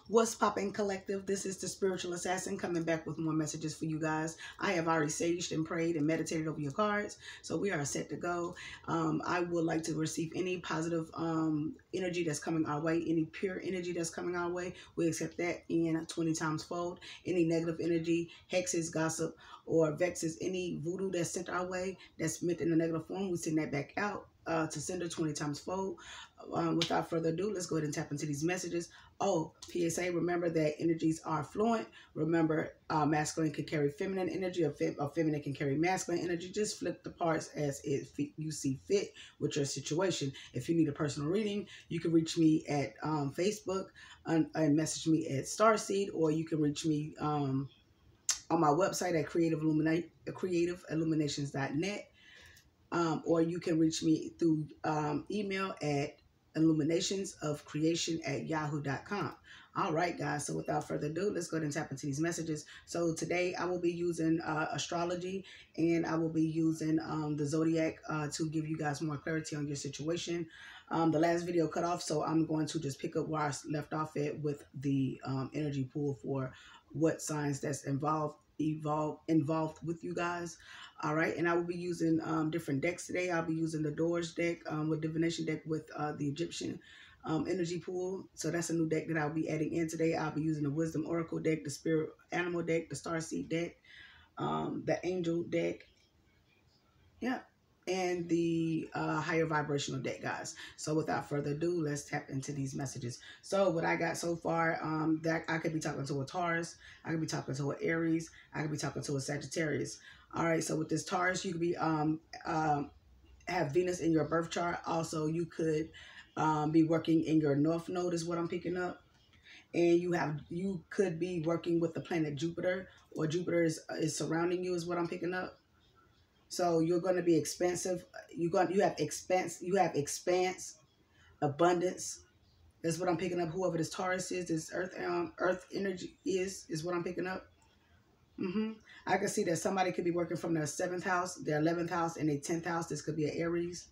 What's poppin' collective? This is the spiritual assassin coming back with more messages for you guys. I have already saged and prayed and meditated over your cards, so we are set to go. I would like to receive any positive energy that's coming our way, any pure energy that's coming our way. We accept that in 20 times fold. Any negative energy, hexes, gossip, or vexes, any voodoo that's sent our way that's meant in a negative form, we send that back out to sender 20 times fold. Without further ado, let's go ahead and tap into these messages. Oh, PSA, remember that energies are fluent. Remember, masculine can carry feminine energy, or feminine can carry masculine energy. Just flip the parts as you see fit with your situation. If you need a personal reading, you can reach me at Facebook and message me at Starseed, or you can reach me on my website at creativeilluminations.net. Or you can reach me through email at illuminationsofcreation@yahoo.com. All right, guys. So without further ado, let's go ahead and tap into these messages. So today I will be using astrology, and I will be using the zodiac to give you guys more clarity on your situation. The last video cut off, so I'm going to just pick up where I left off at with the energy pool for what signs that's involved with you guys. All right, and I will be using different decks today. I'll be using the Doors deck with divination deck with the Egyptian energy pool. So that's a new deck that I'll be adding in today. I'll be using the Wisdom Oracle deck, the Spirit Animal deck, the Starseed deck, the Angel deck, yeah, and the higher vibrational deck, guys. So without further ado, let's tap into these messages. So what I got so far, that I could be talking to a Taurus, I could be talking to an Aries, I could be talking to a Sagittarius. All right, so with this Taurus, you could be have Venus in your birth chart. Also, you could be working in your North Node is what I'm picking up. And you could be working with the planet Jupiter, or Jupiter is surrounding you is what I'm picking up. So you're going to be expansive. You have expanse, abundance. That's what I'm picking up. Whoever this Taurus is, this Earth energy is what I'm picking up. I can see that somebody could be working from their 7th house, their 11th house, and their 10th house. This could be an Aries.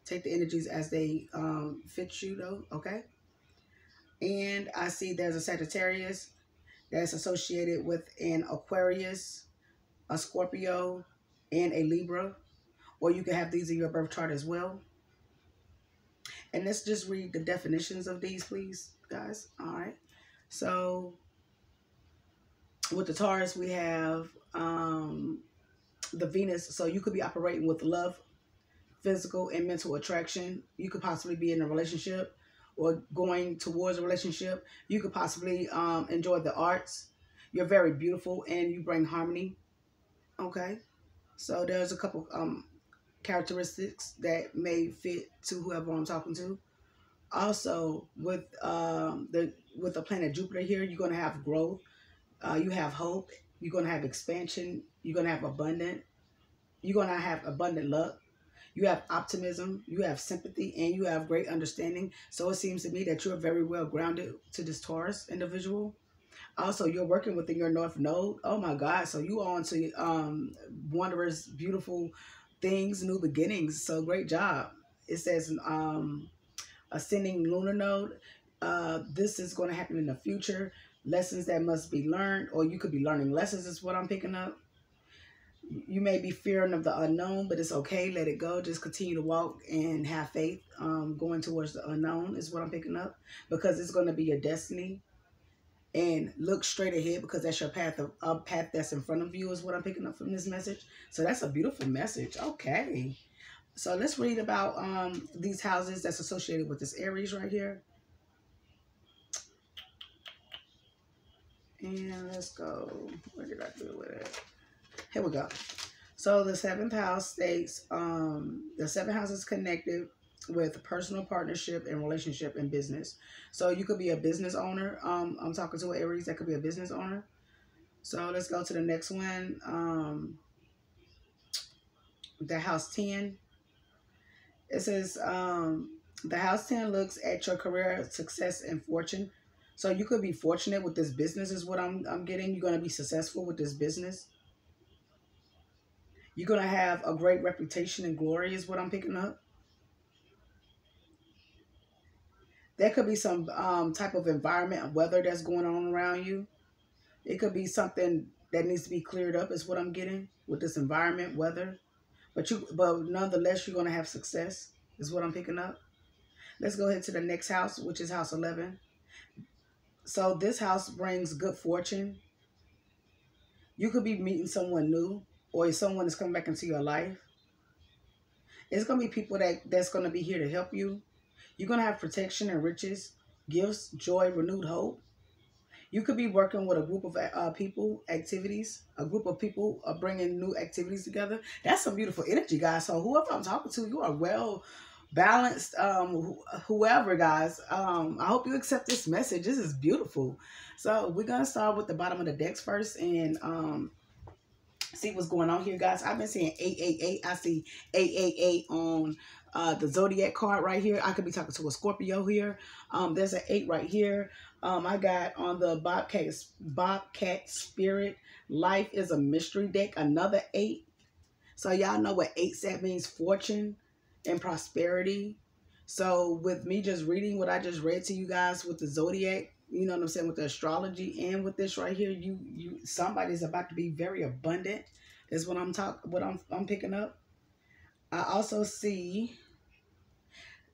Take the energies as they fit you, though, okay? And I see there's a Sagittarius that's associated with an Aquarius, a Scorpio, and a Libra. Or you can have these in your birth chart as well. And let's just read the definitions of these, please, guys. All right. So with the Taurus, we have the Venus. So you could be operating with love, physical and mental attraction. You could possibly be in a relationship or going towards a relationship. You could possibly enjoy the arts. You're very beautiful and you bring harmony. Okay. So there's a couple characteristics that may fit to whoever I'm talking to. Also, with the planet Jupiter here, you're going to have growth. You have hope. You're going to have expansion. You're going to have You're going to have abundant luck. You have optimism. You have sympathy, and you have great understanding. So it seems to me that you're very well grounded to this Taurus individual. Also, you're working within your North Node. Oh my God! So you on to wondrous, beautiful things, new beginnings. So great job. It says ascending lunar node. This is going to happen in the future. Lessons that must be learned, or you could be learning lessons is what I'm picking up. You may be fearing of the unknown, but it's okay. Let it go. Just continue to walk and have faith. Going towards the unknown is what I'm picking up, because it's going to be your destiny. And look straight ahead, because that's your path path that's in front of you is what I'm picking up from this message. So that's a beautiful message. Okay. So let's read about these houses that's associated with this Aries right here. And let's go. Where did I do with it? Here we go. So the 7th house states the 7th house is connected with personal partnership and relationship and business. So you could be a business owner. I'm talking to an Aries that could be a business owner. So let's go to the next one. The house 10. It says the house 10 looks at your career, success, and fortune. So you could be fortunate with this business is what I'm getting. You're going to be successful with this business. You're going to have a great reputation and glory is what I'm picking up. There could be some type of environment and weather that's going on around you. It could be something that needs to be cleared up is what I'm getting with this environment, weather. But nonetheless, you're going to have success is what I'm picking up. Let's go ahead to the next house, which is house 11. So this house brings good fortune. You could be meeting someone new, or someone is coming back into your life. It's going to be people that's going to be here to help you. You're going to have protection and riches, gifts, joy, renewed hope. You could be working with a group of people, activities, a group of people bringing new activities together. That's some beautiful energy, guys. So whoever I'm talking to, you are well balanced. Whoever, guys, I hope you accept this message. This is beautiful. So we're going to start with the bottom of the decks first and see what's going on here, guys. I've been seeing 888. I see 888 on the Zodiac card right here. I could be talking to a Scorpio here. There's an 8 right here. I got on the Bobcat Spirit. Life is a mystery deck. Another 8. So y'all know what 8 set means: fortune and prosperity. So with me just reading what I just read to you guys with the Zodiac, you know what I'm saying, with the astrology and with this right here, somebody's about to be very abundant. Is what I'm picking up. I also see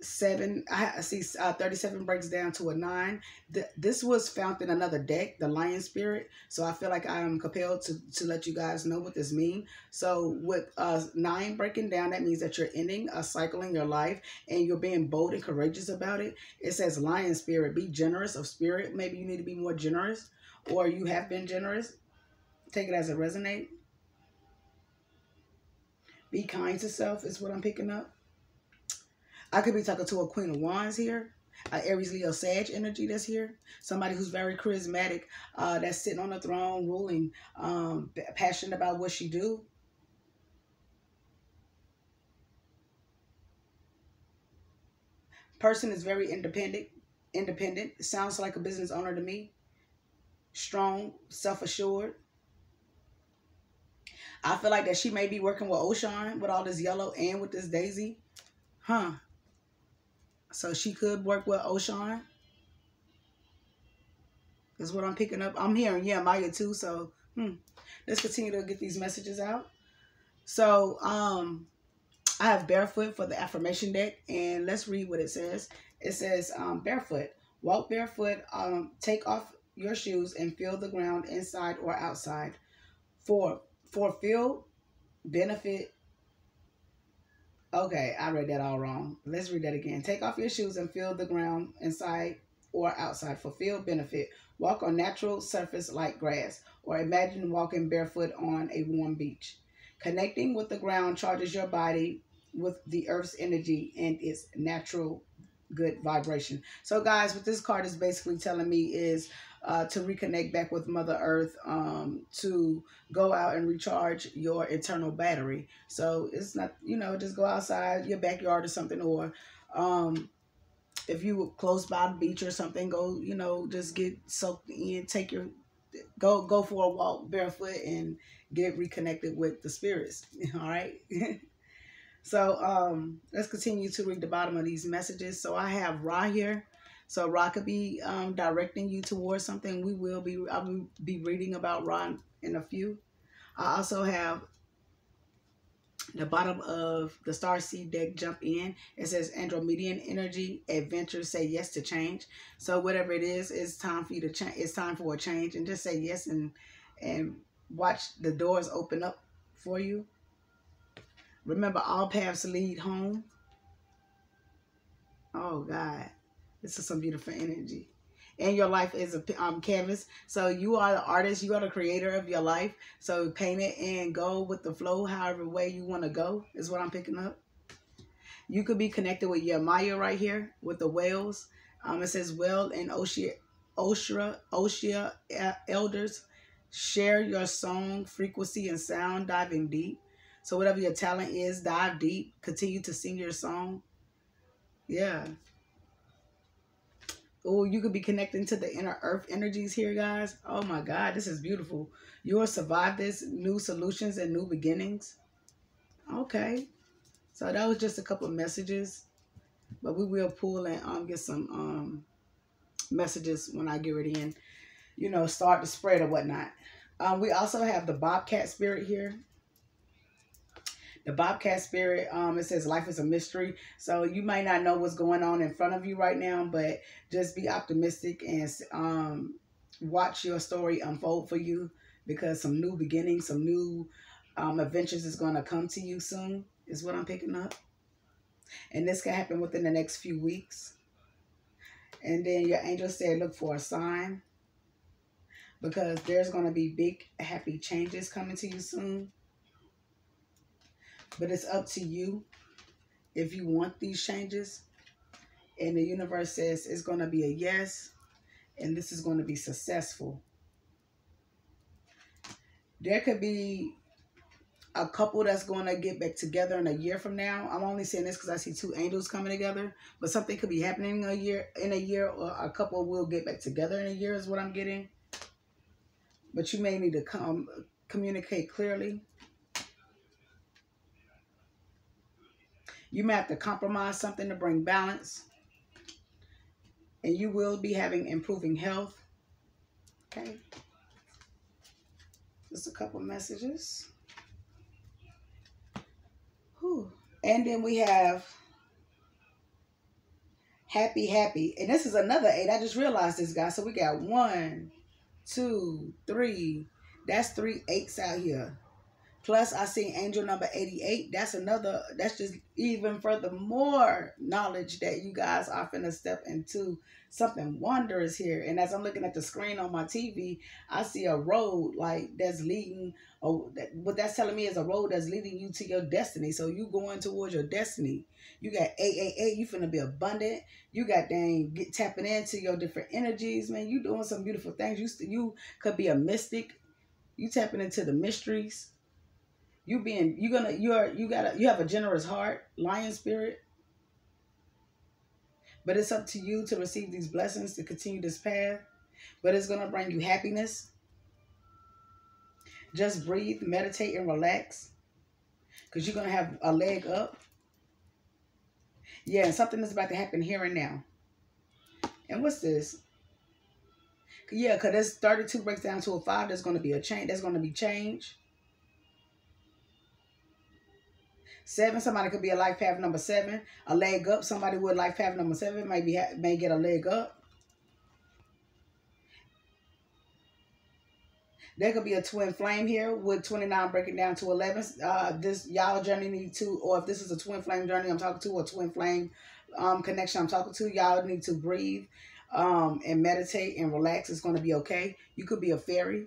7. I see 37 breaks down to a 9. This was found in another deck, the Lion Spirit. So I feel like I am compelled to let you guys know what this means. So with 9 breaking down, that means that you're ending a cycle in your life and you're being bold and courageous about it. It says Lion Spirit, be generous of spirit. Maybe you need to be more generous, or you have been generous. Take it as it resonates. Be kind to self is what I'm picking up. I could be talking to a Queen of Wands here, Aries, Leo, Sag energy that's here. Somebody who's very charismatic, that's sitting on the throne, ruling, passionate about what she do. Person is very independent. Sounds like a business owner to me. Strong, self-assured. I feel like that she may be working with Ocean with all this yellow and with this daisy. Huh. So she could work with Ocean. That's what I'm picking up. I'm hearing Maya too. So let's continue to get these messages out. So I have barefoot for the affirmation deck, and let's read what it says. It says barefoot. Walk barefoot. Take off your shoes and feel the ground inside or outside. For feel benefit. Okay, I read that all wrong. Let's read that again. Take off your shoes and feel the ground inside or outside. Fulfill benefit. Walk on natural surface like grass, or imagine walking barefoot on a warm beach. Connecting with the ground charges your body with the earth's energy and its natural good vibration. So guys, what this card is basically telling me is to reconnect back with Mother Earth, to go out and recharge your internal battery. So it's not, just go outside your backyard or something, or if you were close by the beach or something, go, just get soaked in, go for a walk barefoot and get reconnected with the spirits. All right. So let's continue to read the bottom of these messages. So I have Ra here. So Ra could be directing you towards something. I will be reading about Ra in a few. I also have the bottom of the Starseed deck, jump in. It says Andromedan energy, adventure, say yes to change. So whatever it is, it's time for you to change. It's time for a change, and just say yes and watch the doors open up for you. Remember, all paths lead home. Oh God, this is some beautiful energy. And your life is a canvas. So you are the artist. You are the creator of your life. So paint it and go with the flow, however way you want to go is what I'm picking up. You could be connected with your Maya right here with the whales. It says well and Oshia elders. Share your song, frequency, and sound, diving deep. So whatever your talent is, dive deep. Continue to sing your song. Yeah. Oh, you could be connecting to the inner earth energies here, guys. Oh my God, this is beautiful. You will survive this, new solutions and new beginnings. Okay. So that was just a couple of messages. But we will pull and get some messages when I get ready and, you know, start to spread or whatnot. We also have the Bobcat Spirit here. The Bobcat Spirit, it says life is a mystery. So you might not know what's going on in front of you right now, but just be optimistic and watch your story unfold for you, because some new beginnings, some new adventures is going to come to you soon, is what I'm picking up. And this can happen within the next few weeks. And then your angel said, look for a sign, because there's going to be big, happy changes coming to you soon. But it's up to you if you want these changes. And the universe says it's going to be a yes, and this is going to be successful. There could be a couple that's going to get back together in a year from now. I'm only saying this because I see two angels coming together, but something could be happening in a year, or a couple will get back together in a year is what I'm getting. But you may need to communicate clearly. You may have to compromise something to bring balance. And you will be having improving health. Okay. Just a couple messages. Whew. And then we have happy, happy. And this is another 8. I just realized this, guys. So we got 1, 2, 3. That's 3 8s out here. Plus, I see angel number 88. That's just even further more knowledge that you guys are finna step into something wondrous here. And as I'm looking at the screen on my TV, I see a road like that's leading, what that's telling me is a road that's leading you to your destiny. So you going towards your destiny. You got 888, you finna be abundant. You got tapping into your different energies, man. You doing some beautiful things. You could be a mystic. You tapping into the mysteries. You have a generous heart, lion spirit. But it's up to you to receive these blessings, to continue this path. But it's going to bring you happiness. Just breathe, meditate, and relax. Because you're going to have a leg up. Yeah, and something is about to happen here and now. And what's this? Yeah, because this 32 breaks down to a 5. There's going to be a change. There's going to be change. 7, somebody could be a life path number 7, a leg up. Somebody with life path number 7 may get a leg up. There could be a twin flame here with 29 breaking down to 11. This y'all journey need to, or if this is a twin flame journey I'm talking to, or twin flame connection I'm talking to, y'all need to breathe and meditate and relax. It's going to be okay. You could be a fairy,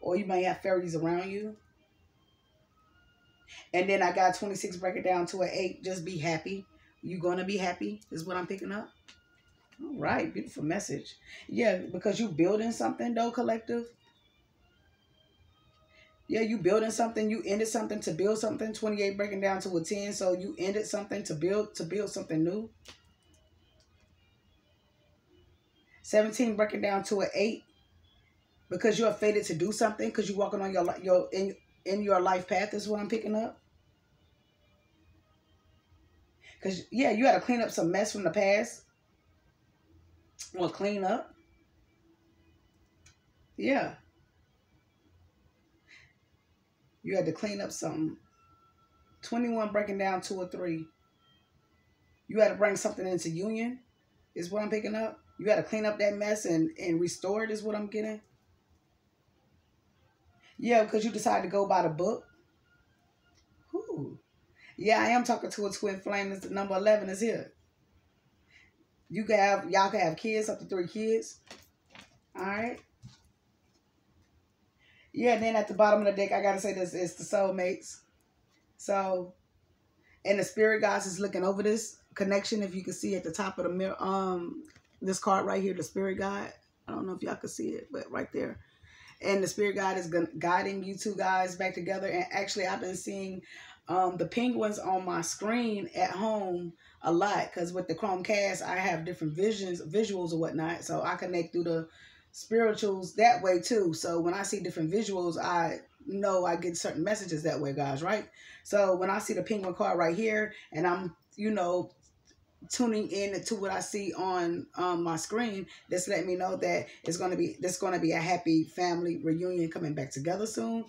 or you may have fairies around you. And then I got 26 breaking down to an 8. Just be happy. You're going to be happy is what I'm picking up. All right. Beautiful message. Yeah, because you building something though, collective. Yeah, you building something. You ended something to build something. 28 breaking down to a 10. So you ended something to build something new. 17 breaking down to an 8. Because you're fated to do something. Because you're walking on in your life path is what I'm picking up. Because, yeah, you had to clean up some mess from the past. Well, clean up. Yeah. You had to clean up something. 21 breaking down to a 3. You had to bring something into union is what I'm picking up. You had to clean up that mess and restore it is what I'm getting. Yeah, because you decided to go by the book. Ooh. Yeah, I am talking to a twin flame. It's the number 11 is here. Y'all can have kids, up to 3 kids. All right. Yeah, and then at the bottom of the deck, I got to say this, it's the soulmates. So, and the spirit guides is looking over this connection. If you can see at the top of the mirror, this card right here, the spirit guide. I don't know if y'all can see it, but right there. And the spirit guide is guiding you two guys back together. And actually, I've been seeing the penguins on my screen at home a lot. Because with the Chromecast, I have different visuals or whatnot. So I connect through the spirituals that way too. So when I see different visuals, I know I get certain messages that way, guys, right? So when I see the penguin card right here, and I'm, tuning in to what I see on my screen, that's letting me know that it's gonna be a happy family reunion coming back together soon,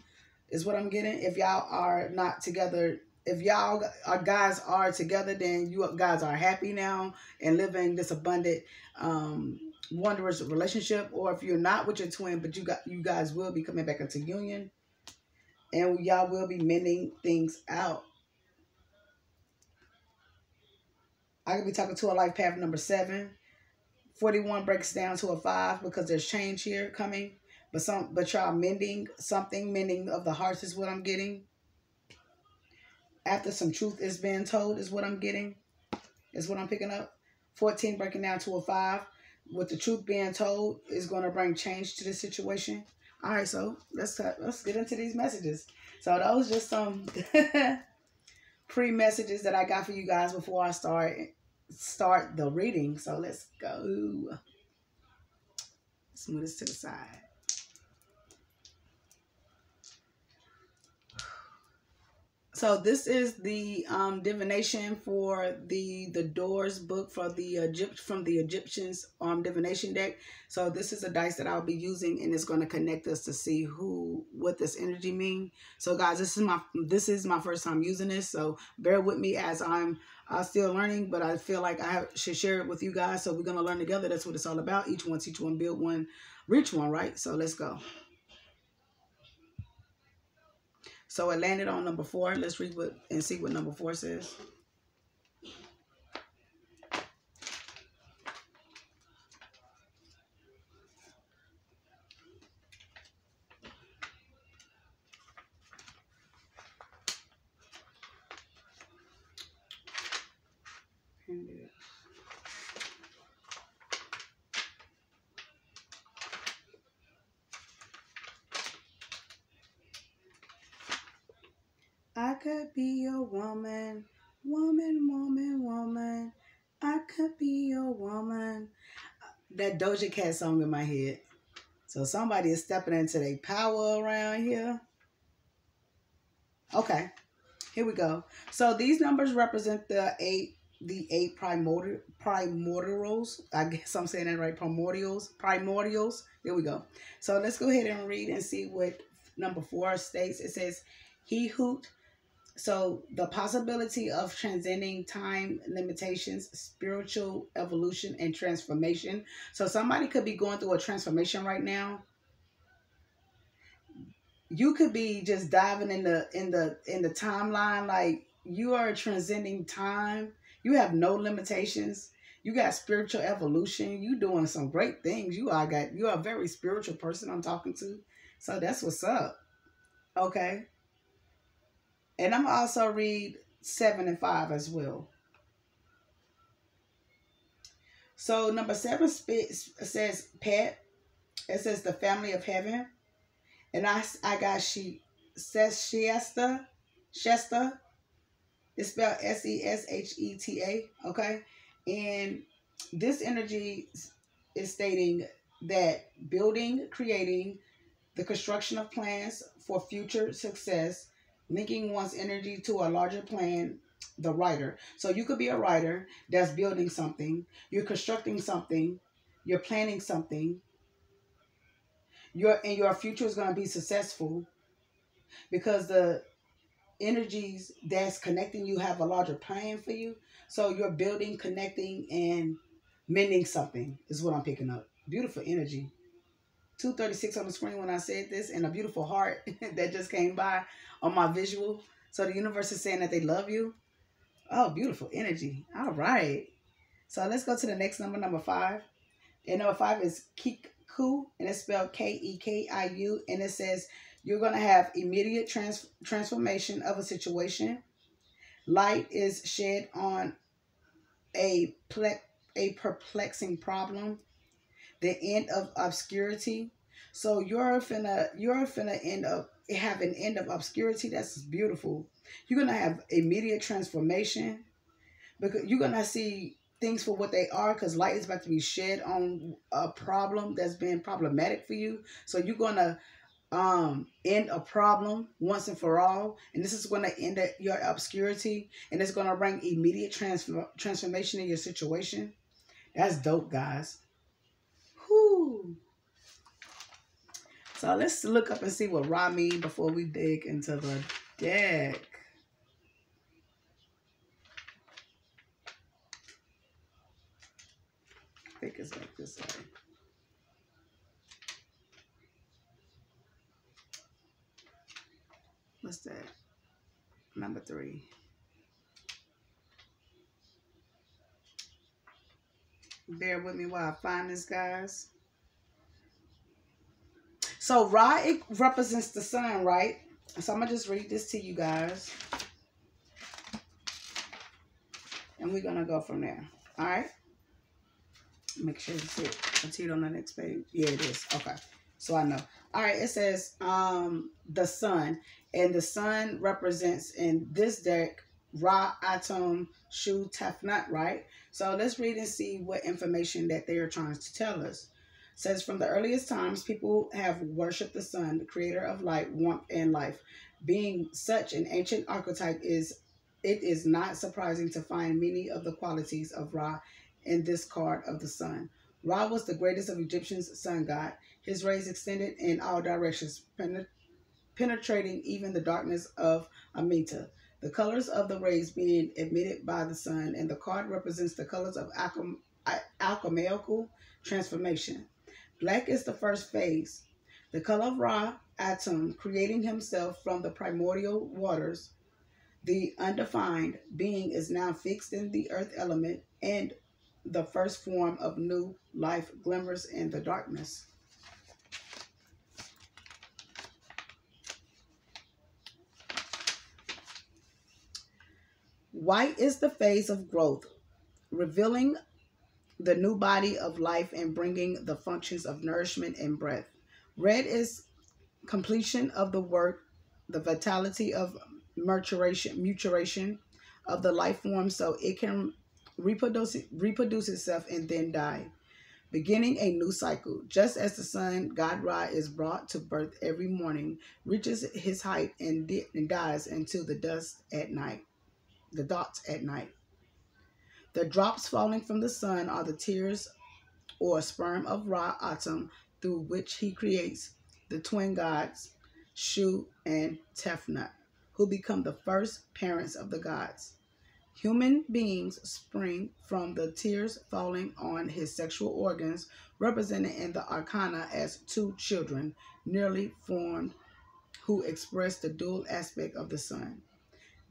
is what I'm getting. If y'all are not together, if y'all are guys are together, then you guys are happy now and living this abundant, wondrous relationship. Or if you're not with your twin, but you guys will be coming back into union, and y'all will be mending things out. I could be talking to a life path number 7. 41 breaks down to a 5 because there's change here coming. But y'all mending something, mending of the hearts is what I'm getting. After some truth is being told is what I'm getting. Is what I'm picking up. 14 breaking down to a 5. With the truth being told is going to bring change to the situation. All right, so let's get into these messages. So those just some pre-messages that I got for you guys before I start the reading. So let's go. Let's move this to the side. So this is the divination for the Doors book for from the Egyptians divination deck. So this is a dice that I'll be using, and it's going to connect us to see what this energy mean. So guys, this is my first time using this, so bear with me as I'm still learning, but I feel like I should share it with you guys. So we're going to learn together. That's what it's all about. Each one teach one, build one, reach one, right? So let's go. So it landed on number 4. Let's read and see what number 4 says. I could be your woman, woman, woman, woman. I could be your woman. That Doja Cat song in my head. So somebody is stepping into their power around here. Okay, here we go. So these numbers represent the eight primordials. I guess I'm saying that right. Primordials. There we go. So let's go ahead and read and see what number 4 states. It says, he who. So the possibility of transcending time limitations, spiritual evolution, and transformation. So somebody could be going through a transformation right now. You could be just diving in the timeline, like you are transcending time. You have no limitations. You got spiritual evolution. You doing some great things. You are a very spiritual person I'm talking to. So that's what's up. Okay. And I'm also read 7 and 5 as well. So number 7 says pet. It says the family of heaven. And I got Shesta. It's spelled Sesheta. Okay. And this energy is stating that building, creating, the construction of plans for future success, linking one's energy to a larger plan, the writer. So you could be a writer that's building something, you're constructing something, you're planning something, your future is going to be successful because the energies that's connecting you have a larger plan for you. So you're building, connecting, and mending something is what I'm picking up. Beautiful energy. 236 on the screen when I said this, and a beautiful heart that just came by on my visual. So the universe is saying that they love you. Oh, beautiful energy. All right. So let's go to the next number, number 5. And number 5 is Kiku, and it's spelled Kekiu. And it says you're going to have immediate transformation of a situation. Light is shed on a perplexing problem. The end of obscurity. So you're finna end up have an end of obscurity. That's beautiful. You're gonna have immediate transformation because you're gonna see things for what they are, because light is about to be shed on a problem that's been problematic for you. So you're gonna end a problem once and for all, and this is going to end your obscurity, and it's going to bring immediate transformation in your situation. That's dope, guys. Whoo. So let's look up and see what Ra means before we dig into the deck. I think it's like this way. What's that? Number 3. Bear with me while I find this, guys. So Ra, it represents the sun, right? So I'm going to just read this to you guys. And we're going to go from there. All right? Make sure it's it. I'll see it on the next page. Yeah, it is. Okay. So I know. All right. It says the sun. And the sun represents, in this deck, Ra, Atum, Shu, Tefnut, right? So let's read and see what information that they are trying to tell us. It says, from the earliest times, people have worshipped the sun, the creator of light, warmth, and life. Being such an ancient archetype, it is not surprising to find many of the qualities of Ra in this card of the sun. Ra was the greatest of Egyptians' sun god. His rays extended in all directions, penetrating even the darkness of Amita. The colors of the rays being emitted by the sun, and the card represents the colors of alchemical transformation. Black is the first phase. The color of Ra, Atum, creating himself from the primordial waters. The undefined being is now fixed in the earth element, and the first form of new life glimmers in the darkness. White is the phase of growth, revealing the new body of life and bringing the functions of nourishment and breath. Red is completion of the work, the vitality of maturation of the life form, so it can reproduce itself and then die, beginning a new cycle. Just as the sun, God Ra, is brought to birth every morning, reaches his height and dies into the dust at night. The dots at night. The drops falling from the sun are the tears or sperm of Ra Atum, through which he creates the twin gods, Shu and Tefnut, who become the first parents of the gods. Human beings spring from the tears falling on his sexual organs, represented in the arcana as 2 children, nearly formed, who express the dual aspect of the sun.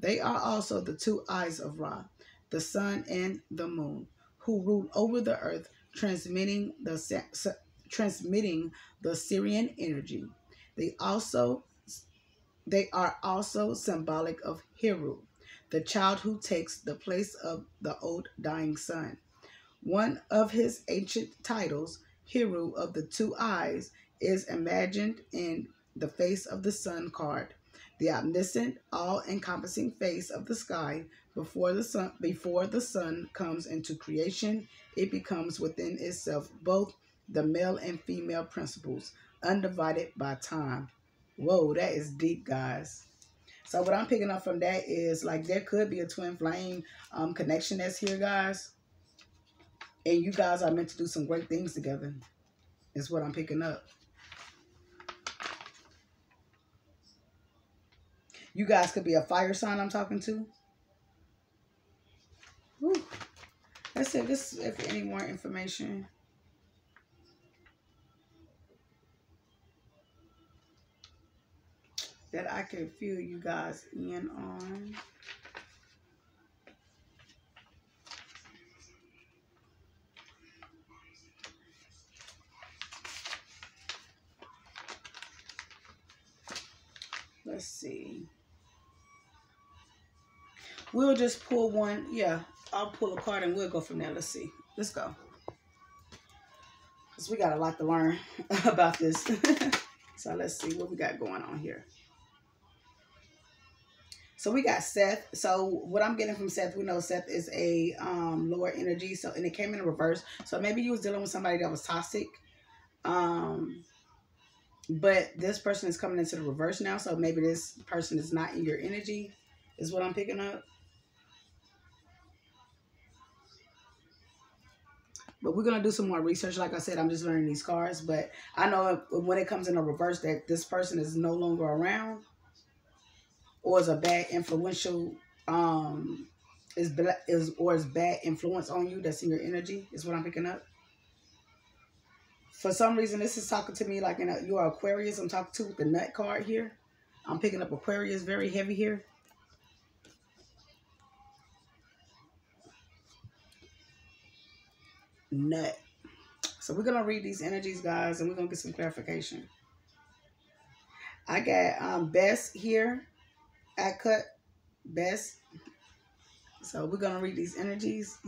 They are also the 2 eyes of Ra, the sun and the moon, who rule over the earth, transmitting the Syrian energy. They are also symbolic of Heru, the child who takes the place of the old dying sun. One of his ancient titles, Heru of the 2 eyes, is imagined in the face of the sun card. The omniscient, all-encompassing face of the sky. Before the sun comes into creation, it becomes within itself both the male and female principles, undivided by time. Whoa, that is deep, guys. So what I'm picking up from that is, like, there could be a twin flame connection that's here, guys. And you guys are meant to do some great things together. Is what I'm picking up. You guys could be a fire sign I'm talking to. Woo. Let's see if any more information. That I can fill you guys in on. Let's see. We'll just pull one. Yeah, I'll pull a card and we'll go from there. Let's see. Let's go. Because we got a lot to learn about this. So let's see what we got going on here. So we got Seth. So what I'm getting from Seth, we know Seth is a lower energy. So, and it came in reverse. So maybe you was dealing with somebody that was toxic. But this person is coming into the reverse now, so maybe this person is not in your energy, is what I'm picking up. But we're going to do some more research. Like I said, I'm just learning these cards. But I know when it comes in a reverse that this person is no longer around or is a bad influential, is bad influence on you that's in your energy, is what I'm picking up. For some reason, this is talking to me like you are Aquarius. I'm talking to with the nut card here. I'm picking up Aquarius very heavy here. Nut. So we're going to read these energies, guys, and we're going to get some clarification. I got Bess here. I cut Bess. So we're going to read these energies.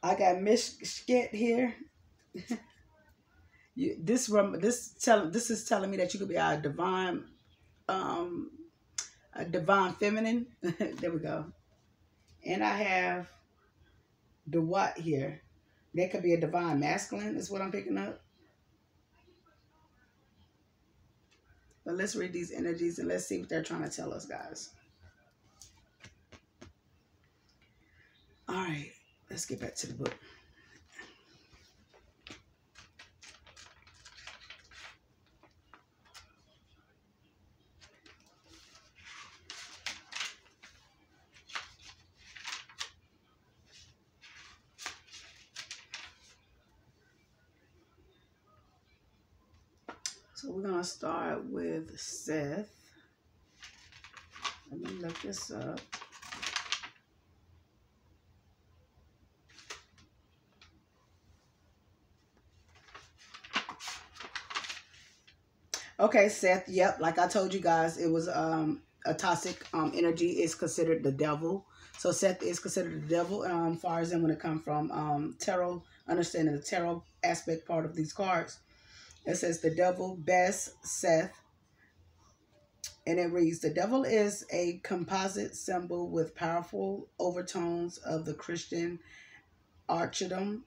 I got Mishket here. This is telling me that you could be a divine feminine. There we go. And I have the what here. That could be a divine masculine, is what I'm picking up. But let's read these energies and let's see what they're trying to tell us, guys. All right, let's get back to the book. So we're going to start with Seth. Let me look this up. Okay, Seth. Yep, like I told you guys, it was a toxic energy is considered the devil. So Seth is considered the devil as far as when it comes from tarot, understanding the tarot aspect part of these cards. It says the devil, Bess, Seth. And it reads, the devil is a composite symbol with powerful overtones of the Christian archetype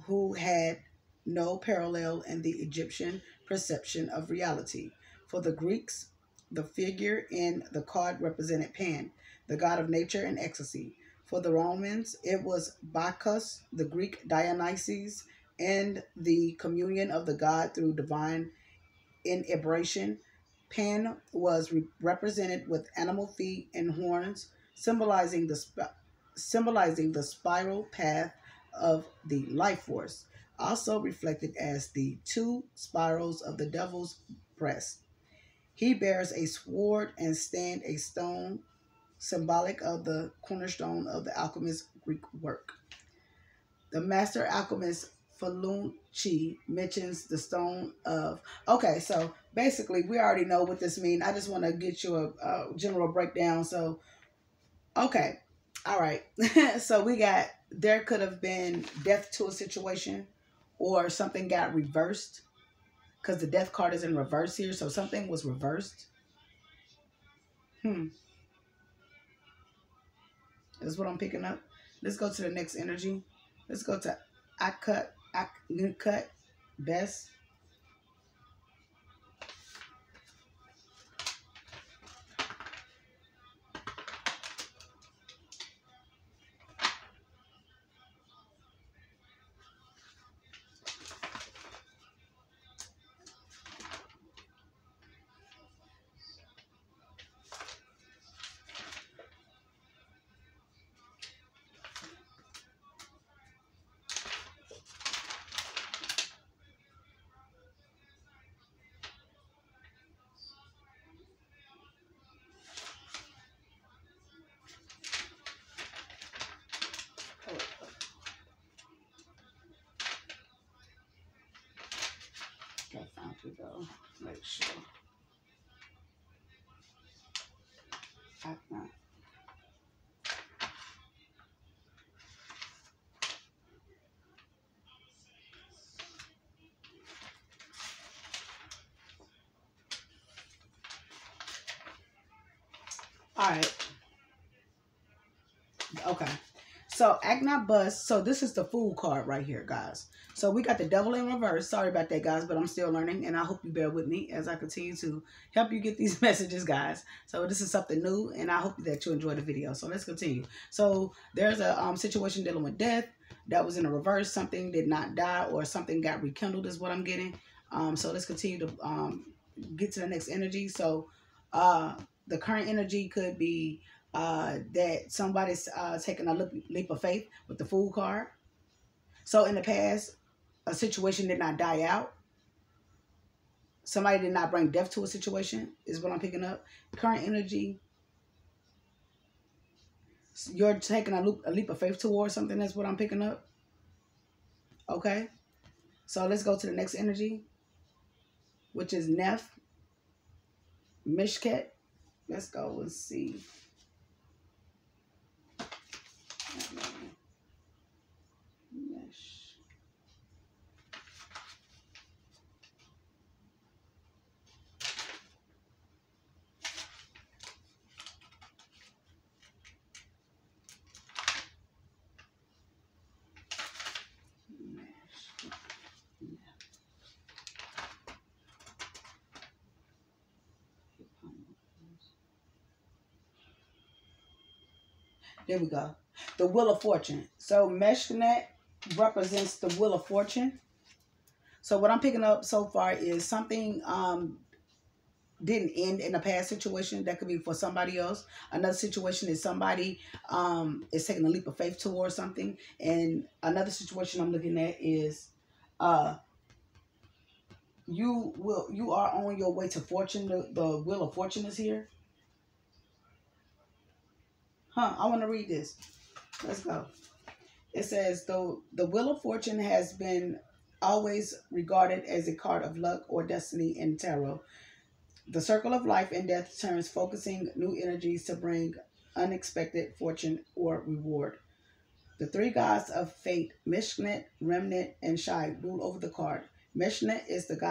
who had no parallel in the Egyptian perception of reality. For the Greeks, the figure in the card represented Pan, the god of nature and ecstasy. For the Romans, it was Bacchus, the Greek Dionysus, and the communion of the god through divine inebriation. Pan was represented with animal feet and horns, symbolizing the spiral path of the life force, also reflected as the two spirals of the devil's breast. He bears a sword and stands a stone, symbolic of the cornerstone of the alchemist's Greek work. The master alchemist Falucci mentions the stone of... Okay, so basically we already know what this means. I just want to get you a general breakdown. So, okay. All right. So we got, there could have been death to a situation or something got reversed because the death card is in reverse here. So something was reversed. That's what I'm picking up. Let's go to the next energy. Let's go to I cut Bess. We go. Make sure. All right. Okay. So act not bust. So this is the Fool card right here, guys. So we got the Devil in reverse. Sorry about that, guys, but I'm still learning, and I hope you bear with me as I continue to help you get these messages, guys. So this is something new, and I hope that you enjoy the video. So let's continue. So there's a situation dealing with death that was in a reverse. Something did not die, or something got rekindled is what I'm getting. So let's continue to get to the next energy. So the current energy could be that somebody's taking a leap of faith with the Fool card. So in the past, a situation did not die out. Somebody did not bring death to a situation, is what I'm picking up. Current energy, you're taking a leap of faith towards something, that's what I'm picking up. Okay. So let's go to the next energy, which is Neph, Mishket. Let's go and see. There we go. The Wheel of Fortune. So Meshnet represents the Wheel of Fortune. So what I'm picking up so far is something didn't end in a past situation. That could be for somebody else. Another situation is somebody is taking a leap of faith towards something. And another situation I'm looking at is you are on your way to fortune. The Wheel of Fortune is here. I want to read this. Let's go. It says, though the Wheel of Fortune has been always regarded as a card of luck or destiny in tarot, the circle of life and death turns, focusing new energies to bring unexpected fortune or reward. The three gods of fate, Mishnet, Remnant, and Shai, rule over the card. Mishnet is the god